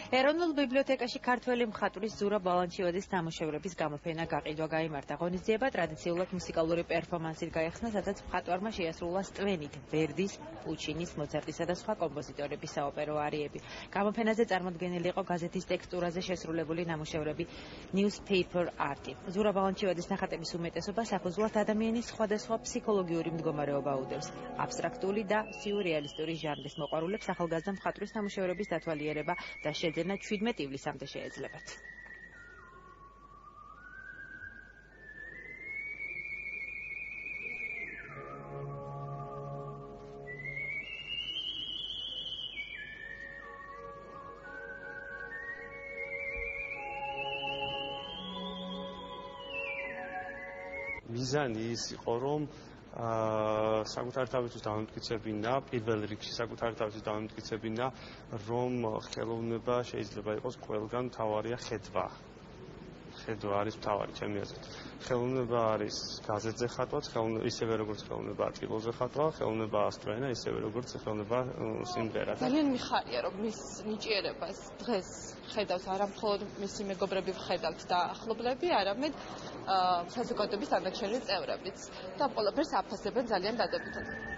ეროვნულ ბიბლიოთეკაში ქართველი მხატვრის ზურაბ ბალანჩივაძის ნამუშევრების გამოფენა გაყიდვა გაიმართა. ღონისძიება ტრადიციულად მუსიკალური პერფორმანსით გაიხსნა, სადაც მხატვარმა შეასრულა სტვენით ვერდის, პუჩინის, მოცარტისა და სხვა კომპოზიტორების საოპერო არიები. გამოფენაზე წარმოდგენილი იყო გაზეთის ტექსტურაზე შესრულებული ნამუშევრები Newspaper Art. ზურაბ ბალანჩივაძის ნახატების უმეტესობა საფუძვლად ადამიანის სხვადასხვა ფსიქოლოგიური მდგომარეობა უდევს. აბსტრაქტული და სიურრეალისტური ჟანრის მოყვარულებს ახალგაზრდა მხატვრის ნამუშევრების დათვალიერება და შეძენა 17 ივლისამდე შეეძლებათ. მიზანი ის იყო, რომ საკუთარ თავისთვის დამამტკიცებინა, პირველ რიგში საკუთარ თავისთვის დამამტკიცებინა, რომ ხელოვნება შეიძლება იყოს ყველგან მთავარია ხედვა. ხედვა არის მთავარი ჩემი აზრით. ხელოვნება არის გაზეთზე ხატვა, ისევე როგორც ხელოვნება ტილოზე ხატვა, ხელოვნება ასტროენა, ისევე როგორც ხელოვნება სიმღერა. ძალიან მიხარია, რომ მის ნიჭიერებას დღეს ხედავს არა მხოლოდ მისი მეგობრები ვხედავთ და ახლობლები, არამედ საზოგადოების დანარჩენი წევრებიც და ყველაფერს აფასებენ ძალიან დადებითად.